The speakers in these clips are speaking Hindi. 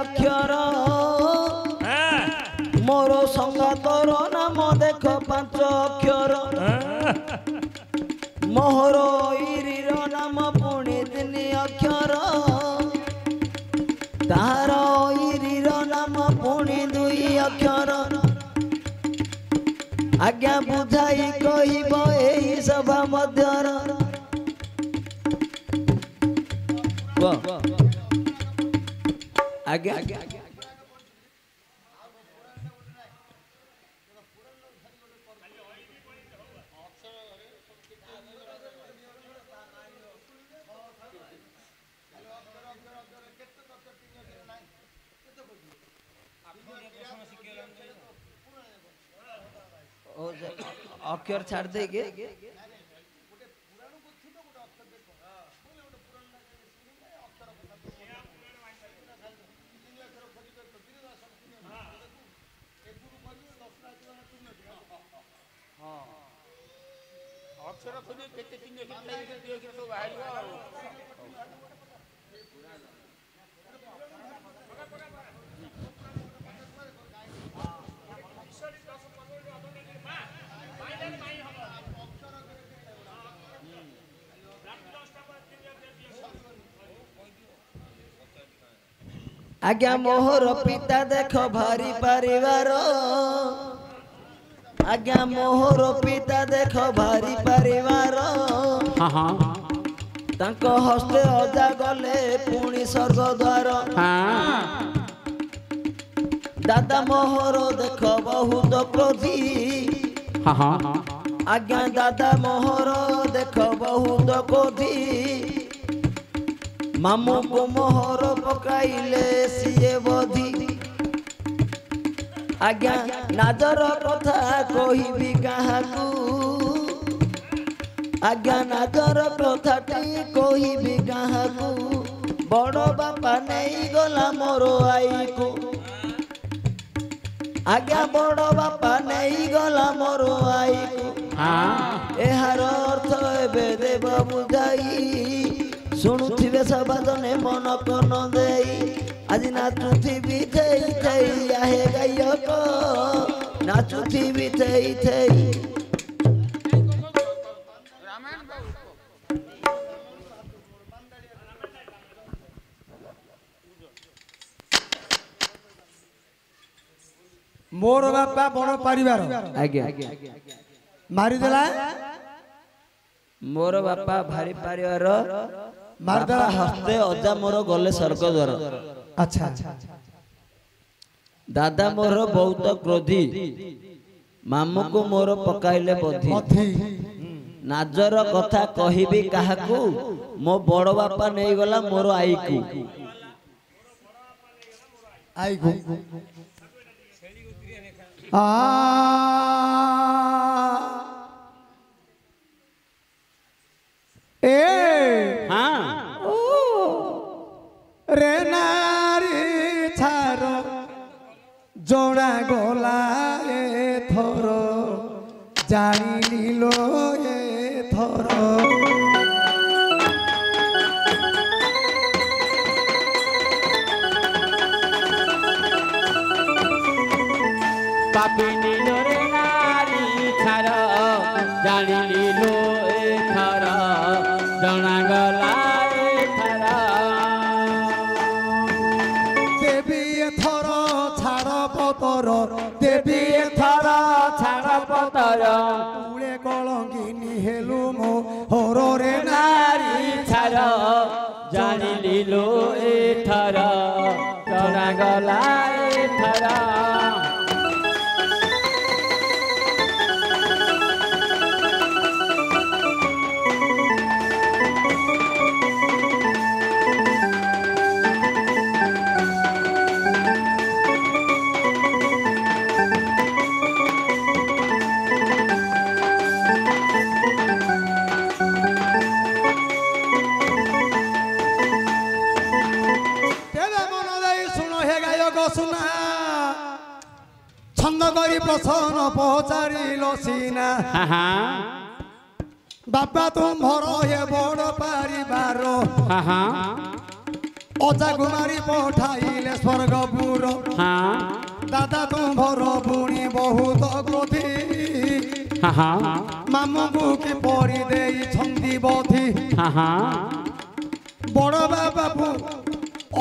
अक्षर मोर संगातर नाम देख 5 अक्षर मोहर इरीर नाम पुणी 3 अक्षर तार इरीर नाम पुणी 2 अक्षर आज्ञा बुझाई कहब एही सभा मध्यर आज्ञा अक्षर छाड़ देगे आज्ञा मोहर पिता देख भारी परिवार आज्ञा मोहर पिता देख भारी परिवार तांको हस्ते अजा गले पुणी स्वर्ग द्वार दादा मोहर देख बहुत क्रोधी आज्ञा दादा मोहर देख बहुत क्रोधी मामू को मोहर पकाइले सीए बधी आज्ञा नाजर कथा कहबी काहाकू आज्ञा नाजर कथाटी कहबी काहाकू बड़ बापा नहीं गला मोर आई को आज्ञा बड़ बापा नहीं गला मोर आई को एहार अर्थ एबे देव बुझाई शुणुथिबे सबादने मन कन देई आज नाचुथिबी थई थई आहे गायक नाचुथिबी थई थई मोर बापा बड़ परिवार आज्ञा मारी देला मोर बापा भारी परिवार मारदा हस्ते अजा मोर गले स्वर्ग द्वार अच्छा दादा मोर बहुत क्रोधी मामू को मोर पकाइले बधी नाजर कथा कहबी काहाकू मो बड़ बापा नहीं गला मोर आई को रे नारी छार जोड़ा गोला थर जानी लो थर पापिनी रे नारी छार जानी लो थर जना गला देवी थर छाड़ पतर पुणे कलंगिनी हेलु मो हर रे नारी छाड़ जानी लो एथर जना गला एथर सुना छंद करी प्रसन्न पचारिल सीना बापा तुम भर हे बड़ परिवार अजा कुमारी पठाइले स्वर्गपुर दादा तुम्भर पुणी बहुत क्रोधी मामू की परी देई छंदी बधी बड़ बाबू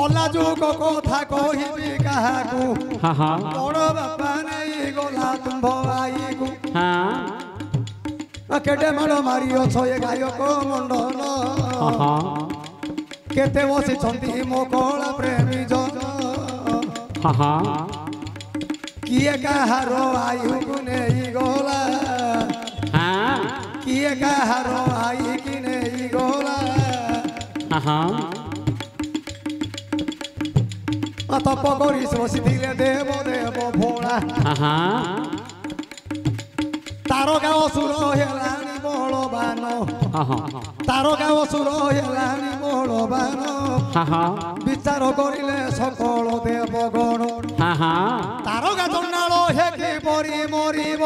अलाजुक कथा कहिबी काहाकू बड़ बापा नहीं गला तुम्भ आई को केटे माड़ मारी छे गायक मंडल केते बसी मो कला प्रेमी जन किए कहार आयु को नहीं गला किए कहार आई कि नहीं गला तप करी बसी देव देव भोला तार गाँव सुर हेलानी बलवान तार गाँव सुर हेलानी बलवान विचार करिले सकल देवगण तार गा चंडाल हे परी मरिब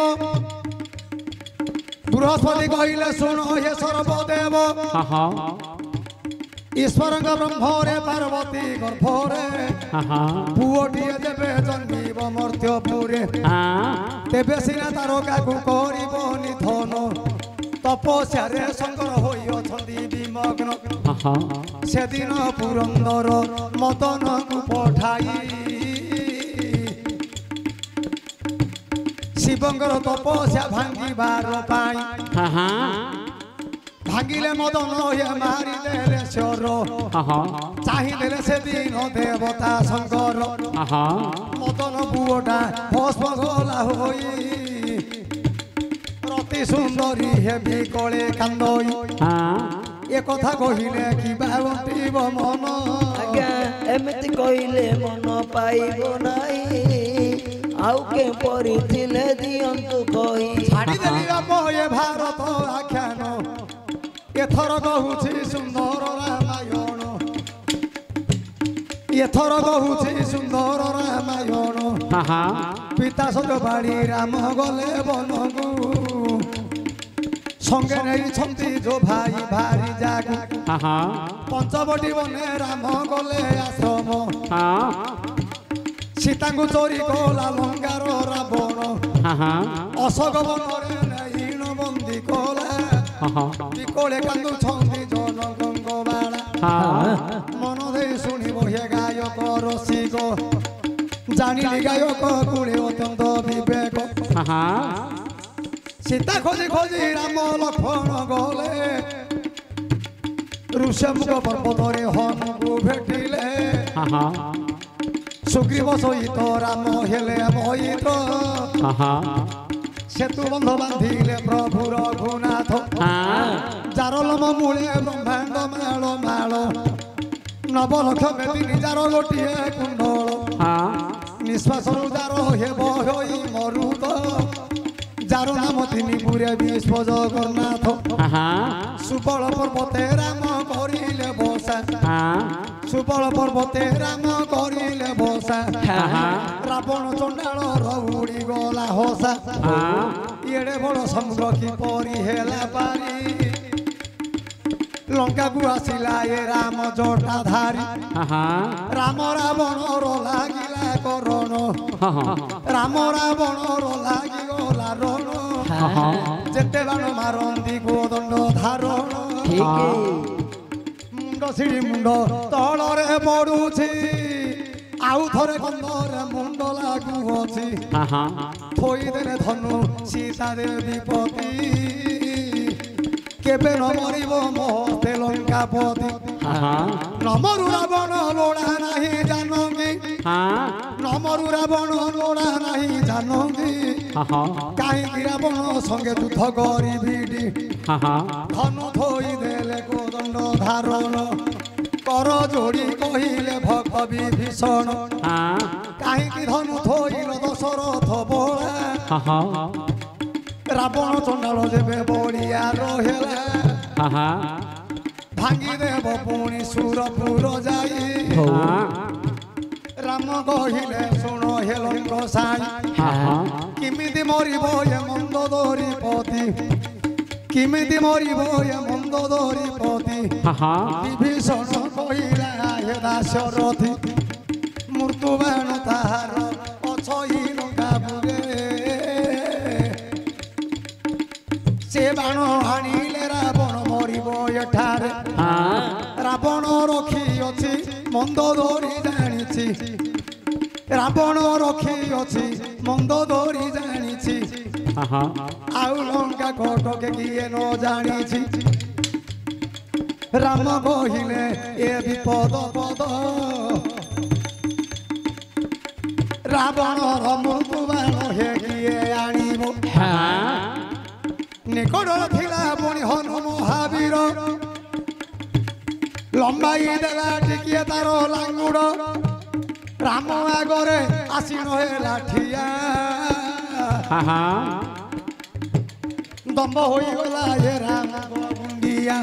बृहस्पति कहले शुण हे सर्वदेव ईश्वर ब्रह्मरे पार्वती गर्भरे पुओटिए देवे जन्मिब मर्त्यपुरे तेबे सिना तारका को करिब निधन तपस्या शंकर होई अछंती विमग्न से दिन पुरंदर मदन को पठाई शिवंकर तपस्या भांगिबार पाई भांगिले मदन ये मारी देले स्वर चाहिदेले से दिन देवता शंकर मदन पुओटा भस्म गला होई रति सुंदरी हे बिकले कांदई ए कथा कहिले कि बावंतीब मन आज्ञा एमिति कहिले मन पाइबो नाही आउ के परी थिले दियंतु कहि छाड़ी देली बाप ये भारत आख्यान एथर कहूछि सुंदर रामायण एथर कहूछि सुंदर रामायण पिता सग बाड़ी राम गले बनगु संगे नहीं छंती जो भाई भारी जागु पंचवटी बने राम गले आश्रम सीता को चोरी कला लंगार रावण अशोक बनरे नईन बंदी कला बिकले कांदु छंदी जन गंगबाड़ा मन दे शुणिब हे गायक रसिक जानिली गायक कुले अत्यंत विवेक सीता खोजी खोजी राम लक्ष्मण गले ऋषमुख पर्वतरे हनु को भेटिले सुग्रीव सहित राम हेले मोहित सेतु बंध बांधिले प्रभु रघुनाथ जारलम मूले ब्रह्मांड माल माल नवलक्ष बेदी जार गोटे कुंडल निश्वास जार हे बहई मरुत जार नाम तीन पुरे विश्व जगन्नाथ सुबल पर्वते राम करिले बसा सुबल पर्वते राम करिले बसा रावण चंडाल उड़ी गला हसा एड़े बड़ समुद्र की परी हेला पारी लंका को आसिला ये राम जटाधारी राम रावण रो लागिला करण राम रावण रो लागि गला रण जेते बाण मारंदी गोदंड धारण मुंड सिड़ी मुंड तलरे पड़ुछि आउ थरे कंदरे मुंड लागु अछि थोई देले धनु सीता देवी पति केबे न मरिब मोते लंकापति नमरु रावण लोड़ा नहीं जानोगी नमरु रावण लोड़ा नहीं जानोगी कहीं रावण संगे युद्ध करी भिडी धनु थोई देले कोदंड धारण कर जोड़ी कहिले भक्त विभीषण कहीं धनु थोइल दशरथ बोला रावण चंडाल जेबे बड़िया रहेला भांगी देव पुणी सुरपुर जाई राम कहिले शुण हे लंक साई किमिति मरिब ये मंदोदरी पति किमिति मरिब ये मंदोदरी पति विभीषण କହିଲା ହେ ଦାଶରଥୀ ମୃତ୍ୟୁବାଣ ତାହାର ଅଛଇ ଲଙ୍କାପୁରେ ସେ ବାଣ ଆଣିଲେ ରାବଣ ମରିବ ଏଠାରେ ରାବଣ ରଖି ଅଛି ମନ୍ଦ ଧରି ଜାଣିଛି ରାବଣ ରଖି ଅଛି ମନ୍ଦ ଧରି ଜାଣିଛି ଆଉ ଲଙ୍କା କଟକେ କିଏ ନ ଜାଣିଛି ରାମ କହିଲେ ଏ ବିପଦ ପଦ ରାବଣର ମୃତ୍ୟୁବାଣ ହେ କିଏ ଆଣିବ ନିକଟ ଥିଲା ପୁଣି ହନୁ ମହାବୀର ଲମ୍ବାଇ ଦେଲା ଟିକିଏ ତାର ଲାଙ୍ଗୁଡ଼ ରାମ ଆଗରେ ଆସି ନହେଲା ଠିଆ ଦମ୍ଭ ହୋଇଗଲା ଏ ରାମ ଗୁଣ୍ଡିଆ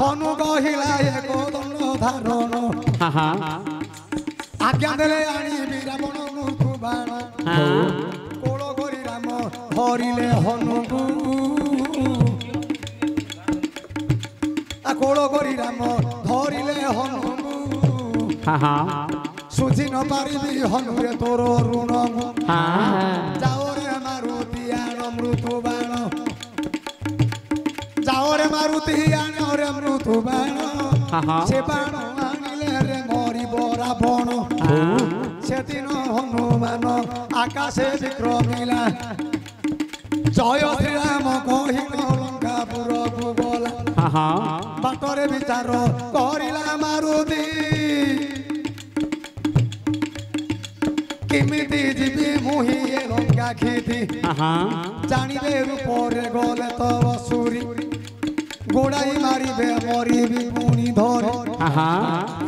ହନୁ କହିଲା ଏ କୋଦଣ୍ଡ ଧାରଣ ଆଜ୍ଞା ଦେଲେ ଆଣିବି ରାବଣ ମୃତ୍ୟୁବାଣ କୋଳ କରି ରାମ ଧରିଲେ ହନୁକୁ କୋଳ କରି ରାମ ଧରିଲେ ହନୁକୁ ସୁଝି ନ ପାରିବି ହନୁରେ ତୋର ଋଣ ଯାଓରେ ମାରୁତି ଆଣ ମୃତ୍ୟୁବାଣ ଯାଓରେ ମାରୁତି ଆଣରେ ମୃତ୍ୟୁବାଣ ସେ ବାଣ ଆଣିଲେ ରେ ମରିବ ରାବଣ ସେଦିନ ହନୁମାନ ଆକାଶେ ବିକ୍ରମିଲା ଜୟ ଶ୍ରୀରାମ କହି ଲଙ୍କାପୁରକୁ ଗଲା ବାଟରେ ବିଚାର କରିଲା ମାରୁତି କେମିତି ଯିବି ମୁହିଁ ଏ ଲଙ୍କା କ୍ଷିତି ଜାଣିବେ ରୂପରେ ଗଲେ ତ ବସୁରୀ ଗୋଡ଼ାଇ ମାରିବେ ମରିବି ପୁଣି ଧରି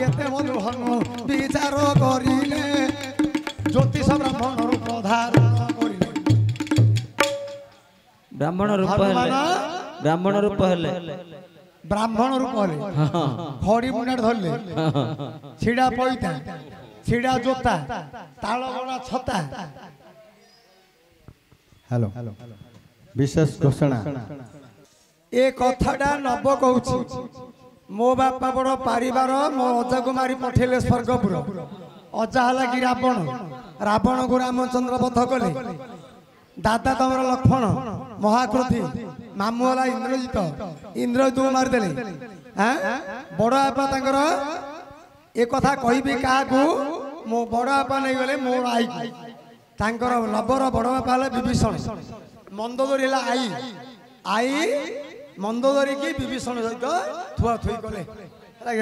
କେତେ ଭଲ ହନୁ ବିଚାର କରିଲେ ଜ୍ୟୋତିଷ ବ୍ରାହ୍ମଣ ରୂପ ଧାରଣ କରିଲେ ବ୍ରାହ୍ମଣ ରୂପ ହେଲେ ଖଡ଼ି ମୁଣ୍ଡା ଧରିଲେ ଛିଡ଼ା ପଇତା ଛିଡ଼ା ଜୋତା ତାଳ ଗଣା ଛତା ହ୍ୟାଲୋ ବିଶେଷ ଘୋଷଣା ଏ କଥାଟା ନବ କହୁଛି ମୋ ବାପା ବଡ଼ ପାରିବାର ମୋ ଅଜାକୁ ମାରି ପଠେଇଲେ ସ୍ୱର୍ଗପୁର ଅଜା ହେଲା କି ରାବଣକୁ ରାମଚନ୍ଦ୍ର ବଧ କଲେ ଦାଦା ତମର ଲକ୍ଷ୍ମଣ ମହାକୃତି ମାମୁଁ ହେଲା ଇନ୍ଦ୍ରଜିତକୁ ମାରିଦେଲେ ବଡ଼ ବାପା ତାଙ୍କର ଏ କଥା କହିବି କାହାକୁ ମୋ ବଡ଼ ବାପା ନେଇଗଲେ ମୋ ଆଈ ତାଙ୍କର ଲବର ବଡ଼ ବାପା ହେଲେ ବିଭୀଷଣ ମନ୍ଦୋଦରୀ ହେଲା ଆଈ ମନ୍ଦୋଦରୀ କି ବିଭୀଷଣ ସହିତ ଥୁଆ ଥୁଇ କଲେ ହେଲା